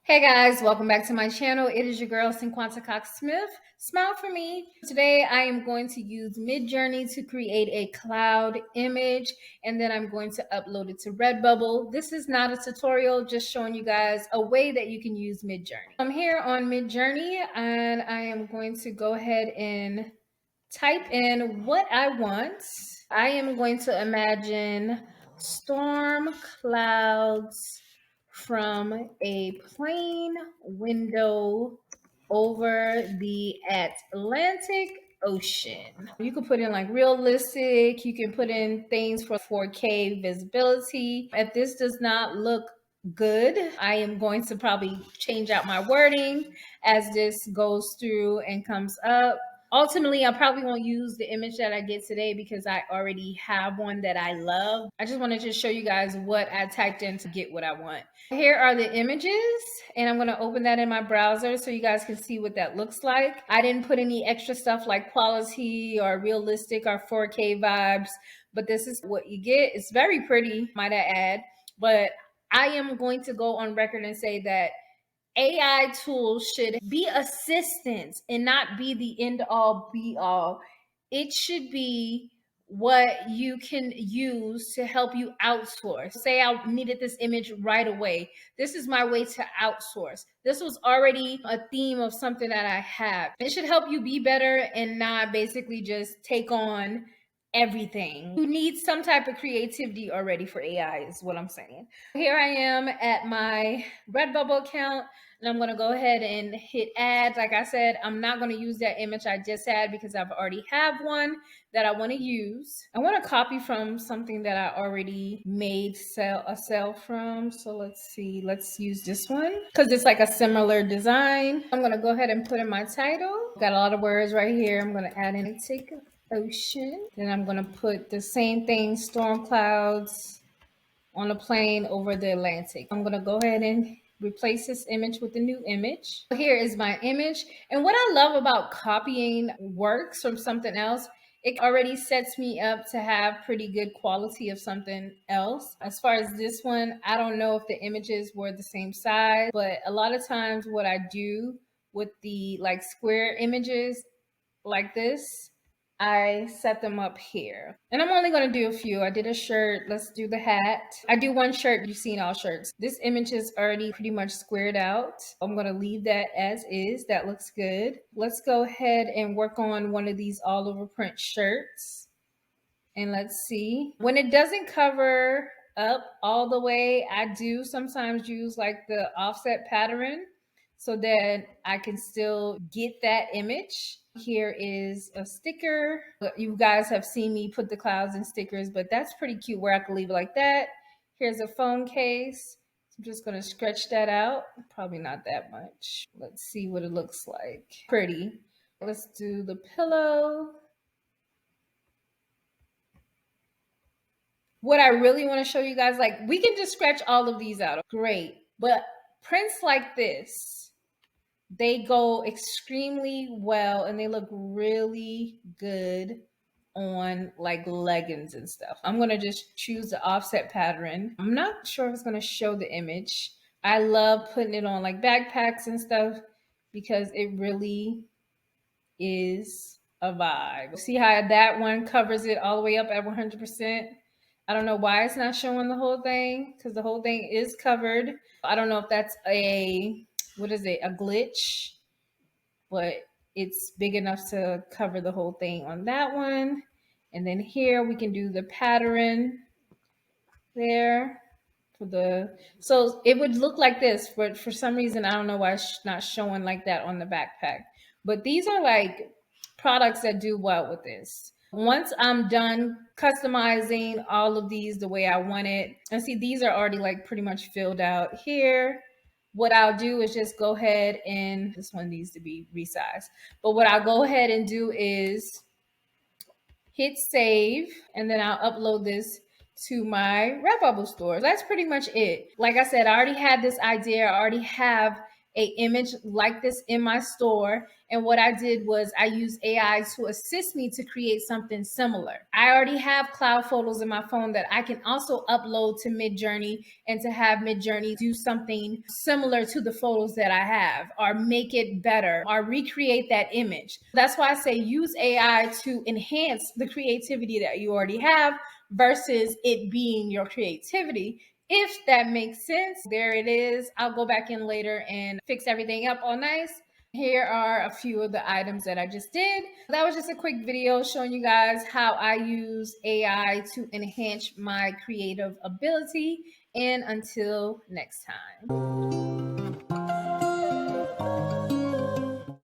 Hey guys, welcome back to my channel. It is your girl Cinquanta Cox-Smith. Smile for me. Today I am going to use Midjourney to create a cloud image, and then I'm going to upload it to Redbubble. This is not a tutorial, just showing you guys a way that you can use Midjourney. I'm here on Midjourney and I am going to go ahead and type in what I want. I am going to imagine storm clouds from a plane window over the Atlantic Ocean. You can put in like realistic, you can put in things for 4K visibility. If this does not look good, I am going to probably change out my wording as this goes through and comes up. Ultimately, I probably won't use the image that I get today because I already have one that I love. I just wanted to show you guys what I typed in to get what I want. Here are the images, and I'm going to open that in my browser so you guys can see what that looks like. I didn't put any extra stuff like quality or realistic or 4K vibes, but this is what you get. It's very pretty, might I add, but I am going to go on record and say that AI tools should be assistance and not be the end all be all. It should be what you can use to help you outsource. Say I needed this image right away. This is my way to outsource. This was already a theme of something that I have. It should help you be better and not basically just take on everything. You need some type of creativity already for AI is what I'm saying. Here I am at my Redbubble account, and I'm gonna go ahead and hit add. Like I said, I'm not gonna use that image I just had because I've already have one that I wanna use. I wanna copy from something that I already made a sale from. So let's see, let's use this one because it's like a similar design. I'm gonna go ahead and put in my title. Got a lot of words right here. I'm gonna add in Ocean. Then I'm going to put the same thing, storm clouds on a plane over the Atlantic. I'm going to go ahead and replace this image with the new image. Here is my image. And what I love about copying works from something else, it already sets me up to have pretty good quality of something else. As far as this one, I don't know if the images were the same size, but a lot of times what I do with the like square images like this, I set them up here. And I'm only going to do a few. I did a shirt. Let's do the hat. I do one shirt. You've seen all shirts. This image is already pretty much squared out. I'm going to leave that as is. That looks good. Let's go ahead and work on one of these all over print shirts. And let's see. When it doesn't cover up all the way, I do sometimes use like the offset pattern so that I can still get that image. Here is a sticker. You guys have seen me put the clouds in stickers, but that's pretty cute where I can leave it like that. Here's a phone case. I'm just going to stretch that out. Probably not that much. Let's see what it looks like. Pretty. Let's do the pillow. What I really want to show you guys, like we can just scratch all of these out. Great. But prints like this, they go extremely well and they look really good on like leggings and stuff. I'm going to just choose the offset pattern. I'm not sure if it's going to show the image. I love putting it on like backpacks and stuff because it really is a vibe. See how that one covers it all the way up at 100%? I don't know why it's not showing the whole thing because the whole thing is covered. I don't know if that's a glitch, but it's big enough to cover the whole thing on that one. And then here we can do the pattern there for the, so it would look like this, but for some reason, I don't know why it's not showing like that on the backpack. But these are like products that do well with this. Once I'm done customizing all of these the way I want it, and see, these are already like pretty much filled out here. What I'll do is just go ahead and, this one needs to be resized, but what I'll go ahead and do is hit save, and then I'll upload this to my Redbubble store. That's pretty much it. Like I said, I already had this idea. I already have a image like this in my store. And what I did was I used AI to assist me to create something similar. I already have cloud photos in my phone that I can also upload to Midjourney, and to have Midjourney do something similar to the photos that I have, or make it better, or recreate that image. That's why I say use AI to enhance the creativity that you already have versus it being your creativity. If that makes sense, there it is. I'll go back in later and fix everything up all nice. Here are a few of the items that I just did. That was just a quick video showing you guys how I use AI to enhance my creative ability. And until next time.